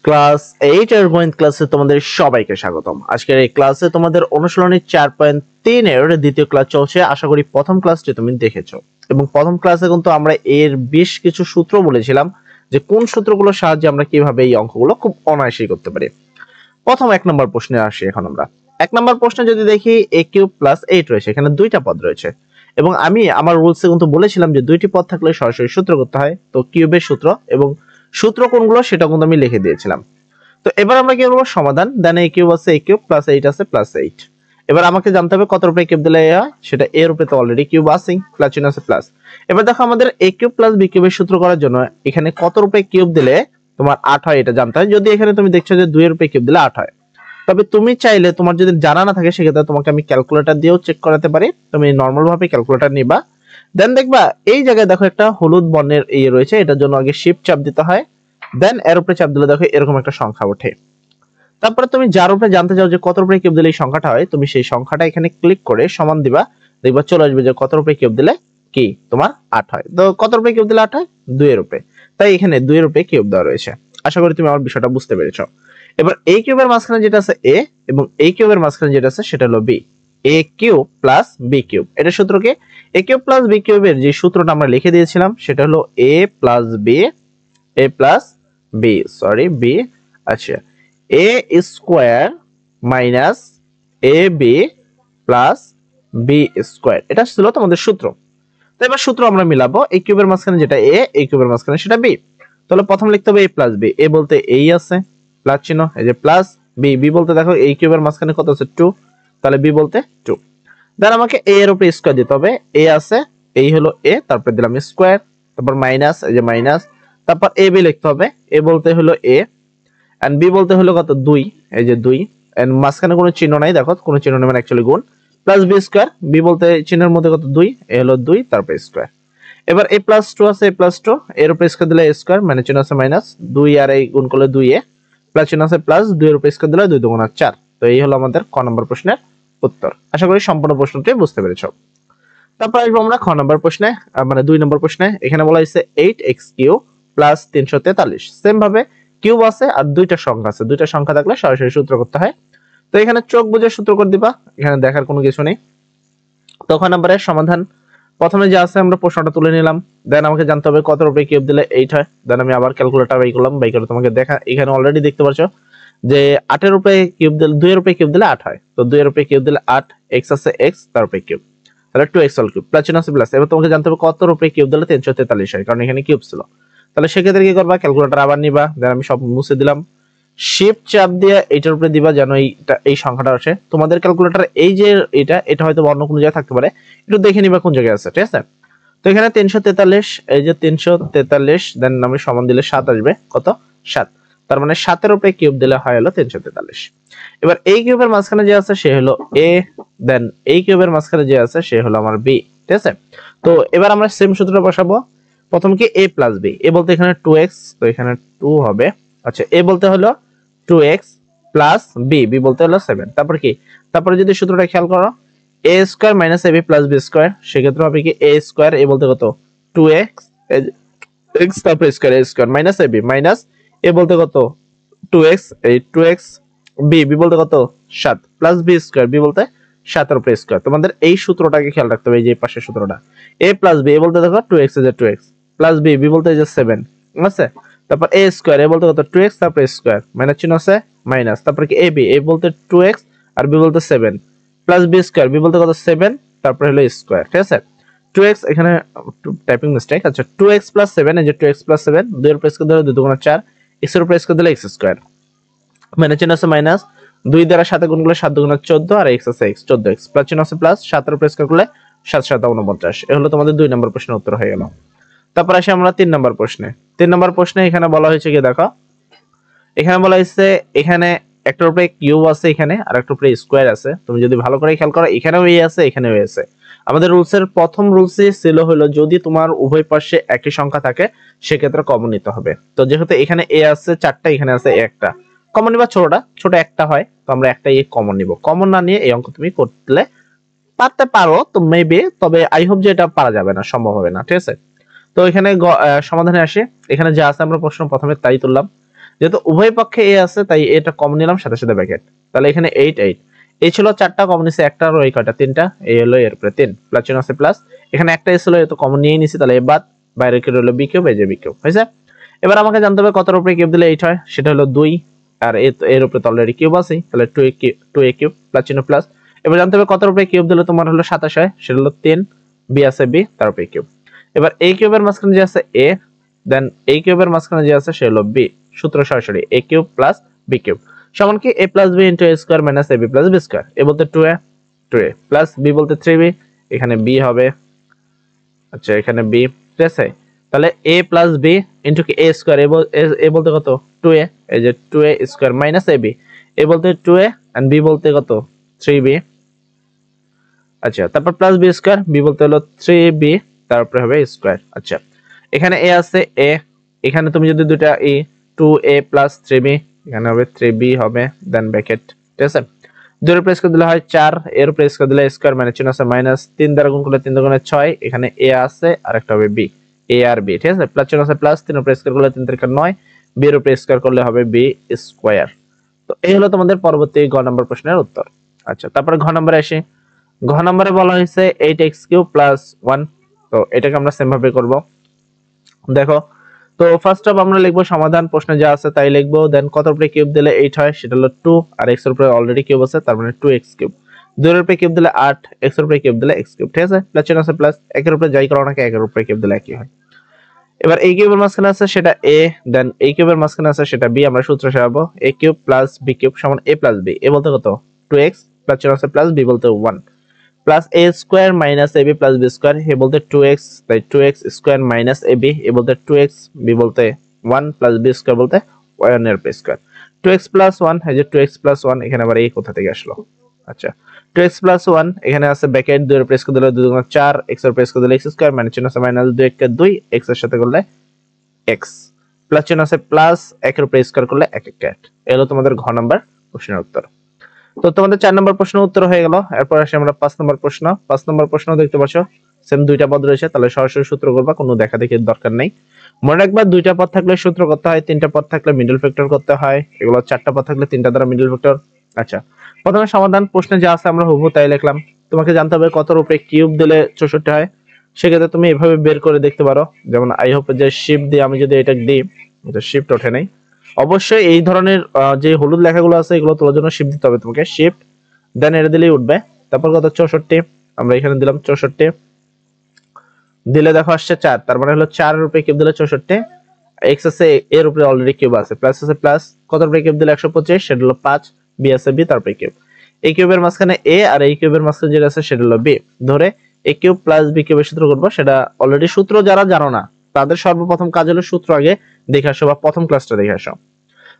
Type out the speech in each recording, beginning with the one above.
Class 8 এর গণিত ক্লাসে তোমাদের সবাইকে স্বাগতম। আজকের এই ক্লাসে তোমাদের অনুশীলনী 4.3 এর দ্বিতীয় ক্লাস চলছে। আশা করি প্রথম ক্লাসটি তুমি দেখেছো এবং প্রথম ক্লাসে কিন্তু আমরা এর বেশ কিছু সূত্র বলেছিলাম যে কোন সূত্রগুলোর সাহায্যে আমরা কিভাবে এই অঙ্কগুলো খুব অনায়াসেই করতে পারি। প্রথম 1 নম্বর প্রশ্নে আসি। এখন আমরা 1 নম্বর প্রশ্নে যদি দেখি a³ + 8 রয়েছে, এখানে দুইটা পদ রয়েছে এবং আমি আমার রুলসে কিন্তু বলেছিলাম যে দুইটি পদ থাকলে সরাসরি সূত্র করতে হয়। তো কিউবের সূত্র এবং সূত্র কোনগুলো সেটা কিন্তু আমি লিখে দিয়েছিলাম। তো এবার আমরা কি করব, সমাধান। দেন a³ আছে a³ + 8 আছে +8। এবার আমাকে জানতে হবে কত রূপে কিউব দিলে হয়, সেটা এর উপরে তো অলরেডি কিউব আছেই, প্লাস চিহ্ন আছে প্লাস। এবার দেখো আমাদের a³ + b³ এর সূত্র করার জন্য এখানে কত রূপে কিউব দিলে তোমার 8 হয় এটা জানতে হয়। যদি এখানে তুমি দেখছো যে 2 এর রূপে কিউব দিলে 8 হয়, তবে তুমি চাইলে তোমার যদি জানা না থাকে সেক্ষেত্রে তোমাকে আমি ক্যালকুলেটর দিয়েও চেক করাতে পারি। তুমি নরমাল ভাবে ক্যালকুলেটর নিবা, দেন দেখবা এই জায়গায় দেখো একটা হলুদ বর্ণের রয়েছে, এটার জন্য আগে শিফট চাপ দিতে হয়, দেন এর উপরে চাপ দিলে দেখো এরকম একটা সংখ্যা ওঠে। তারপরে তুমি যার উপরে জানতে চাও যে কত রূপে কিউব দিলে এই সংখ্যাটা হয়, তুমি সেই সংখ্যাটা এখানে ক্লিক করে সমান দিবা, দেখবা চলে আসবে যে কত রূপে কিউব দিলে কি তোমার 8 হয়। তো কত রূপে কিউব দিলে 8 হয়, 2 এর উপরে, তাই এখানে 2 এর উপরে কিউব দেওয়া রয়েছে। আশা করি তুমি আমার বিষয়টা বুঝতে পেরেছো। এবার a কিউবের মাঝখানে যেটা আছে a এবং a কিউবের মাঝখানে যেটা আছে সেটা হলো b, a³ + b³। এটা সূত্র কি, a³ + b³ এর যে সূত্রটা আমরা লিখে দিয়েছিলাম সেটা হলো a + b, a + b, sorry b, আচ্ছা, a² - ab + b², এটা ছিল তোমাদের সূত্র। তো এবার সূত্র আমরা মিলাবো, a কিউবের মাঝখানে যেটা a, a কিউবের মাঝখানে সেটা b। তাহলে প্রথম লিখতে হবে a + b, a বলতে এই আছে প্লাস চিহ্ন, এই যে প্লাস b, b বলতে দেখো a কিউবের মাঝখানে কত আছে 2, তাহলে b বলতে 2। দেন আমাকে a এর উপরে স্কয়ার দিতে হবে, a আছে, এই হলো a, তারপর দিলাম স্কয়ার, তারপর মাইনাস, এই যে মাইনাস, তারপর ab লিখতে হবে, a বলতে হলো a এন্ড b বলতে হলো কত 2, এই যে 2 এন্ড মাঝখানে কোনো চিহ্ন নাই, দেখো কোনো চিহ্ন নেই মানে অ্যাকচুয়ালি গুণ, প্লাস b², b বলতে চিহ্নের মধ্যে কত 2, এ হলো 2 তারপর স্কয়ার। এবার a + 2 আছে, a + 2 এর উপরে স্কয়ার দিলে a² মানে চিহ্ন আছে মাইনাস, 2 আর এই গুণ করলে 2a, প্লাস চিহ্ন আছে প্লাস, 2 এর উপরে স্কয়ার দিলে 2 × 4। তো এই হলো আমাদের ক নম্বর প্রশ্নের উত্তর। আশা করি সম্পূর্ণ প্রশ্নটি বুঝতে পেরেছো। তারপর আসবো আমরা খ নম্বর প্রশ্নে, মানে 2 নম্বর প্রশ্নে। এখানে বলা হয়েছে 8x³ + 343। সেম ভাবে কিউব আছে আর দুইটা সংখ্যা আছে, দুইটা সংখ্যা থাকলে সরাসরি সূত্র করতে হয়। তো এখানে চোখ বুঝে সূত্র করে দিবা, এখানে দেখার কোনো কিছু নেই। তো খ নম্বরের সমাধান, প্রথমে যে আছে আমরা প্রশ্নটা তুলে নিলাম, দেন আমাকে জানতে হবে কত রূপে কিউব দিলে 8 হয়। দেন আমি আবার ক্যালকুলেটর বাই করলাম, বাই করে তোমাকে দেখা, এখানে অলরেডি দেখতে পাচ্ছো যে 8 এর উপরে কিউব দিলে 2 এর উপরে কিউব দিলে 8 হয়। তো 2 এর উপরে কিউব দিলে 8, x আছে x, তার উপরে কিউব, তাহলে 2x³ প্লাস চিহ্ন আছে প্লাস। এবার তোমাকে জানতে হবে কত রূপে কিউব দিলে 343 হয়, কারণ এখানে কিউব ছিল। তাহলে সেক্ষেত্রে কি করবা, ক্যালকুলেটর আবার নিবা, দেন আমি সব মুছে দিলাম, শিফট চাপ দিয়ে এটার উপরে দিবা যেন এই সংখ্যাটা আসে। তোমাদের ক্যালকুলেটর এই যে এটা হয়তো অন্য কোনো জায়গায় থাকতে পারে, একটু দেখে নিবা কোন জায়গায় আছে, ঠিক আছে। তো এখানে 343, এই যে 343, দেন আমি সমান দিলে 7 আসবে, কত 7, তার মানে 7 এর উপরে কিউব দিলে হয় হলো 343। এবার এই কিউবের মাঝখানে যে আছে সে হলো a, দেন এই কিউবের মাঝখানে যে আছে সে হলো আমার b, ঠিক আছে। তো এবার আমরা সেম সূত্রটা বসাবো। প্রথম কি a + b, a বলতে এখানে 2x, তো এখানে 2 হবে, আচ্ছা, a বলতে হলো 2x + b, b বলতে হলো 7। তারপর কি, তারপরে যদি সূত্রটা খেয়াল করো, a² - ab + b², সেক্ষেত্রে হবে কি a², a বলতে কত 2x, x তারপর square, a² - ab minus a বলতে কত 2x, এই 2x, b, b বলতে কত 7 প্লাস b², b বলতে 7 এর উপরে স্কয়ার। তোমাদের এই সূত্রটাকে খেয়াল রাখতে হবে, এই যে পাশের সূত্রটা, a + b, a বলতে দেখো 2x, এই যে 2x প্লাস b, b বলতে এই যে 7, ঠিক আছে। তারপর a², a বলতে কত 2x, তারপর স্কয়ার, মাইনাস চিহ্ন আছে মাইনাস, তারপর কি ab, a বলতে 2x আর b বলতে 7 প্লাস b², b বলতে কত 7, তারপর হলো স্কয়ার, ঠিক আছে। 2x, এখানে টাইপিং মিস্টেক, আচ্ছা 2x + 7, এই যে 2x + 7, 2 এর উপরে স্কয়ার দিলে 2 × 4, x এর উপরে স্কয়ার দিলে x², মানে চিহ্ন আছে মাইনাস, 2 দ্বারা 7 গুণ করলে 7 × 14 আর x আছে x, 14x প্লাস চিহ্ন আছে প্লাস, 7 এর উপরে স্কয়ার করলে 7 × 7 = 49। এই হলো তোমাদের 2 নম্বর প্রশ্নের উত্তর হয়ে গেল। তারপর আসি আমরা 3 নম্বর প্রশ্নে। 3 নম্বর প্রশ্নে এখানে বলা হয়েছে কি দেখো, এখানে বলা হয়েছে এখানে একটার উপরে কিউব আছে এখানে আর একটার উপরে স্কয়ার আছে। তুমি যদি ভালো করে খেয়াল করো, এখানেও a আছে এখানেও a আছে। আমাদের রুলসের প্রথম রুলসই ছিল হলো যদি তোমার উভয় পাশে একই সংখ্যা থাকে সেক্ষেত্রে কমন নিতে হবে। তো যেহেতু এখানে a আছে 4টা, এখানে আছে একটা, কমন নিবা ছোটটা, ছোট একটা হয়, তো আমরা একটা a কমন নিব। কমন না নিয়ে এই অঙ্ক তুমি করতে পারতে পারো তো মেবি, তবে আই হোপ যে এটা পারা যাবে না, সম্ভব হবে না, ঠিক আছে। তো এখানে সমাধানে আসে, এখানে যা আছে আমরা প্রশ্ন প্রথমে তাই তুললাম, যেহেতু উভয় পক্ষে এ আছে তাই এটা কমন নিলাম, সাথে সাথে ব্র্যাকেট। তাহলে এখানে 8 8 এই ছিল 4টা, কমন নিছে একটা, আর ওই কয়টা 3টা, এই হলো এর উপরে 3 প্লাস চিহ্ন আছে প্লাস, এখানে একটা এ ছিল, এ তো কমন নিয়েই নিছি, তাহলে এ বাদ, বাইরে কি রইলো বি কিউব, এই যে বি কিউব হয়েছে। এবার আমাকে জানতে হবে কতর উপরে কিউব দিলে 8 হয়, সেটা হলো 2, আর এর উপরে তো অলরেডি কিউব আছে, তাহলে 2a কিউব প্লাস চিহ্ন প্লাস। এবার জানতে হবে কতর উপরে কিউব দিলে তোমার হলো 27 হয়, সেটা হলো 3, বি আছে বি, তার উপরে কিউব। এবার এই কিউবের মাঝখানে যে আছে এ, দেন এই কিউবের মাঝখানে যে আছে সে হলো বি, সূত্র সরাসরি এ কিউব প্লাস বি কিউব সমান কি এ plus B into A square minus A B plus B square. এ বলতে 2a প্লাস বি বলতে 3b, এখানে বি হবে, আচ্ছা এখানে বি, ঠিক আছে। তাহলে a প্লাস বি ইন্টু কি এ স্কোয়ার, এ বলতে কত 2a, এই যে 2a স্কোয়ার মাইনাস ab, এ বলতে 2a এন্ড বি বলতে কত 3b, আচ্ছা তারপর প্লাস বি স্কোয়ার, বি বলতে হলো 3b, তারপরে হবে স্কোয়ার। আচ্ছা এখানে এ আছে এ, এখানে তুমি যদি দুইটা ই 2a প্লাস 3b, এখানে হবে 3b হবে, দেন ব্র্যাকেট, ঠিক আছে। 2 এর উপরে স্কয়ার দিলে হয় 4, এর উপরে স্কয়ার দিলে স্কয়ার মানে চিহ্ন আছে মাইনাস, 3 দ্বারা গুণ করলে 3 দুগুণে 6, এখানে a আছে আর একটা হবে b, a আর b, ঠিক আছে। প্লাস চিহ্ন আছে প্লাস, 3 এর উপরে স্কয়ার করলে 3 3 9, b এর উপরে স্কয়ার করলে হবে b স্কয়ার। তো এই হলো তোমাদের পরবর্তী গ নাম্বার প্রশ্নের উত্তর। আচ্ছা তারপরে ঘ নম্বরে আসি। ঘ নম্বরে বলা হয়েছে 8x³ + 1, তো এটাকে আমরা সেম ভাবে করব। দেখো তো ফার্স্ট অফ আমরা লিখবো সমাধান, প্রশ্নে যা আছে তাই লিখবো, দেন কত উপরে কিউব দিলে 8 হয়, সেটা হলো 2, আর x এর উপরে অলরেডি কিউব আছে, তার মানে 2x³। 2 এর উপরে কিউব দিলে 8, x এর উপরে কিউব দিলে x³, ঠিক আছে। প্লাস চিহ্ন আছে প্লাস, 1 এর উপরে যাই করো না কি 1 এর উপরে কিউব দিলে একই হয়। এবার a কিউবের মাঝখানে আছে সেটা a, দেন a কিউবের মাঝখানে আছে সেটা b, আমরা সূত্র সাজাবো a³ + b³ সমান a + b, a বলতে কত 2x, প্লাস চিহ্ন আছে প্লাস, b বলতে 1, plus a square minus ab plus b square, A বলতে 2x, তাই 2x স্কয়ার মাইনাস ab, এ বলতে 2x, b বলতে 1 প্লাস b স্কয়ার বলতে 1 এর স্কয়ার। 2x + 1, এই যে 2x + 1, এখানে আবার এই কোথা থেকে আসলো, আচ্ছা 2x + 1, এখানে আছে ব্র্যাকেট, 2 এর স্কয়ার দিলে 2 দুগুণ 4, x এর স্কয়ার দিলে x স্কয়ার মানে চিহ্ন আছে মাইনাস, 2 1 2, x এর সাথে করলে x, প্লাস চিহ্ন আছে প্লাস, 1 এর স্কয়ার করলে 1 1, এই হলো তোমাদের ঘ নাম্বার প্রশ্নের উত্তর। তো তোমাদের 4 নম্বর প্রশ্ন উত্তর হয়ে গেল। এরপর আসি আমরা 5 নম্বর প্রশ্ন। 5 নম্বর প্রশ্ন দেখতে পাচ্ছ সেম দুইটা পদ রয়েছে, তাহলে সরাসরি সূত্র করবা, কোনো দেখা দেখির দরকার নেই। মনে রাখবা দুইটা পদ থাকলে সূত্র করতে হয়, তিনটা পদ থাকলে মিডল ফ্যাক্টর করতে হয়, এগুলো চারটা পদ থাকলে তিনটা দ্বারা মিডল ফ্যাক্টর। আচ্ছা প্রথমে সমাধান, প্রশ্নে যা আছে আমরা হুবহু তাই লিখলাম। তোমাকে জানতে হবে কতর উপরে কিউব দিলে 64 হয়, সেক্ষেত্রে তুমি এভাবে বের করে দেখতে পারো। যেমন আই হোপ যে শিফট দিয়ে আমি যদি এটা দিই, এটা শিফট ওঠে নাই, অবশ্যই এই ধরনের যে হলুদ লেখাগুলো আছে এগুলো তোলার জন্য শিফট দিতে হবে তোমাকে, শিফট দেন এটা দিলেই উঠবে। তারপর কত 64, আমরা এখানে দিলাম 64, দিলে দেখো আসছে 4, তার মানে হলো 4 এর উপরে কিউব দিলে 64, x আছে এর উপরে অলরেডি কিউব আছে, প্লাস আছে প্লাস, কত উপরে কিউব দিলে 125, সেটা হলো 5, b আছে b, তারপরে কিউব। এই কিউবের মাঝখানে a আর এই কিউবের মাঝখানে যেটা আছে সেটা হলো b, ধরে a কিউব প্লাস b কিউবের সূত্র করব, সেটা অলরেডি সূত্র যারা জানো না তাদের সর্বপ্রথম কাজ হলো সূত্র আগে দেখে আসো বা প্রথম ক্লাসটা দেখে আসো।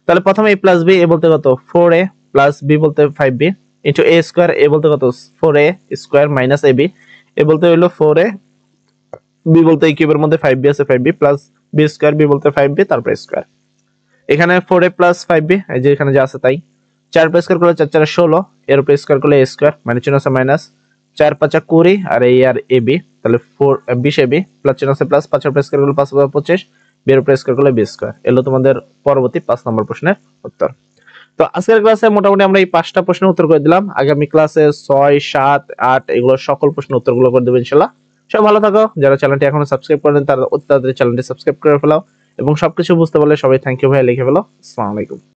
তাহলে প্রথমে a প্লাস b, এ বলতে কত 4a প্লাস b বলতে 5b into a square, A বলতে কত 4a স্কয়ার মাইনাস ab, এ বলতে হলো 4a, b বলতে এই কিউবের মধ্যে 5b আছে 5b plus b square, b বলতে 5b তারপর স্কয়ার। এখানে 4a প্লাস 5b, এই যে এখানে যা আছে তাই, 4 প্লাস স্কয়ার করলে 4 4 16, এর উপরে স্কয়ার করলে a স্কয়ার মানে চিহ্ন আছে মাইনাস, 4 5 20 আর এই আর ab, তাহলে 4 20 ab প্লাস চিহ্ন আছে প্লাস, 5 এর উপরে স্কয়ার করলে 5 25, b এর উপরে স্কয়ার করলে b স্কয়ার। এলো তোমাদের পরবর্তী 5 নম্বর প্রশ্নের উত্তর। তো আজকের ক্লাসে মোটামুটি আমরা এই 5টা প্রশ্নের উত্তর করে দিলাম। আগামী ক্লাসে 6 7 8 এগুলো সকল প্রশ্নের উত্তরগুলো করে দেব ইনশাআল্লাহ। সবাই ভালো থাকো, যারা চ্যানেলটি এখনো সাবস্ক্রাইব করেন তারা অতি তাড়াতাড়ি চ্যানেলটি সাবস্ক্রাইব করে ফেলাও, এবং সবকিছু বুঝতে পারলে সবাই থ্যাংক ইউ ভাই লিখে ফেলো। আসসালামু আলাইকুম।